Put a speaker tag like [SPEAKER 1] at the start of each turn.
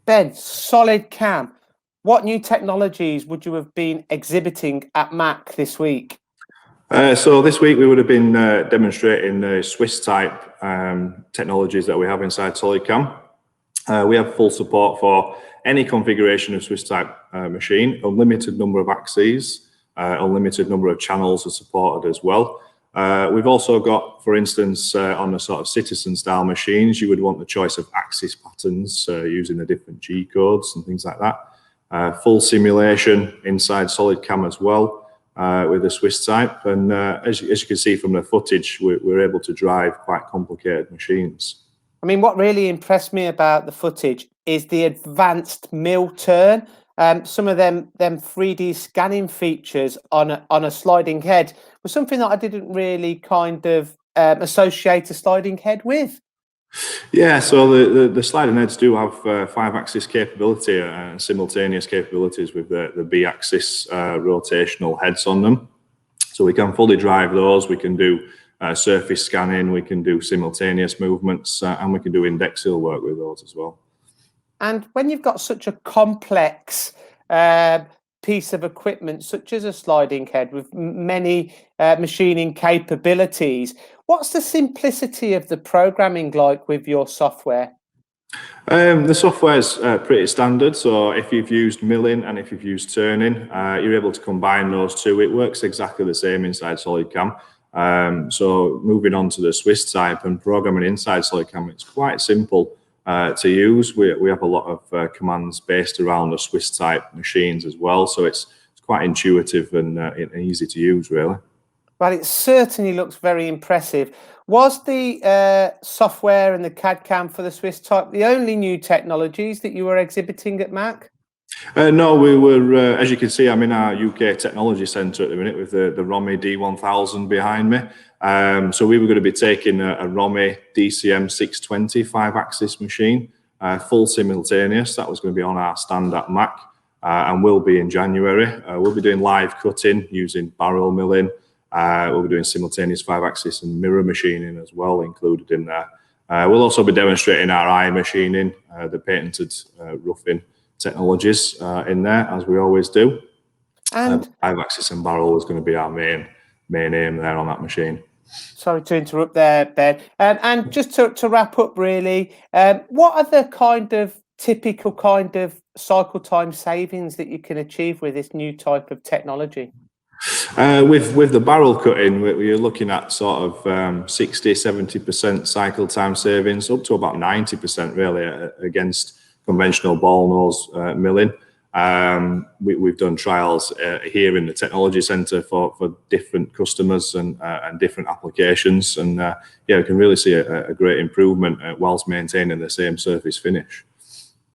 [SPEAKER 1] Ben, SolidCam. What new technologies would you have been exhibiting at MAC this week?
[SPEAKER 2] So this week we would have been demonstrating the Swiss type technologies that we have inside SolidCam. We have full support for any configuration of Swiss type machine, unlimited number of axes, unlimited number of channels are supported as well. We've also got, for instance, on the sort of citizen style machines, you would want the choice of axis patterns using the different G codes and things like that. Full simulation inside SolidCam as well. With the Swiss type, and as you can see from the footage, we're able to drive quite complicated machines.
[SPEAKER 1] I mean, what really impressed me about the footage is the advanced mill turn. Some of them 3D scanning features on a sliding head was something that I didn't really kind of associate a sliding head with.
[SPEAKER 2] Yeah, so the sliding heads do have 5-axis capability and simultaneous capabilities with the B-axis rotational heads on them. So we can fully drive those. We can do surface scanning. We can do simultaneous movements, and we can do index seal work with those as well.
[SPEAKER 1] And when you've got such a complex piece of equipment, such as a sliding head with many machining capabilities, what's the simplicity of the programming like with your software?
[SPEAKER 2] The software is pretty standard. So if you've used milling and if you've used turning, you're able to combine those two. It works exactly the same inside SolidCam. So moving on to the Swiss type and programming inside SolidCam, it's quite simple to use. We have a lot of commands based around the Swiss type machines as well. So it's quite intuitive and easy to use, really.
[SPEAKER 1] Well, it certainly looks very impressive. Was the software and the CAD/CAM for the Swiss type the only new technologies that you were exhibiting at MAC?
[SPEAKER 2] No, we were, as you can see, I'm in our UK Technology Centre at the minute with the ROMI D1000 behind me. So we were going to be taking a ROMI DCM 620 5-axis machine, full simultaneous. That was going to be on our stand at MAC and will be in January. We'll be doing live cutting using barrel milling. We'll be doing simultaneous 5-axis and mirror machining as well included in there. We'll also be demonstrating our eye machining, the patented roughing technologies in there, as we always do. And 5-axis and barrel is going to be our main aim there on that machine.
[SPEAKER 1] Sorry to interrupt there, Ben. And just to wrap up, really, what are the kind of typical kind of cycle time savings that you can achieve with this new type of technology?
[SPEAKER 2] With the barrel cutting, we're looking at sort of 60–70% cycle time savings, up to about 90% really against conventional ball nose milling. We've done trials here in the Technology Centre for different customers and different applications, and yeah, we can really see a great improvement whilst maintaining the same surface finish.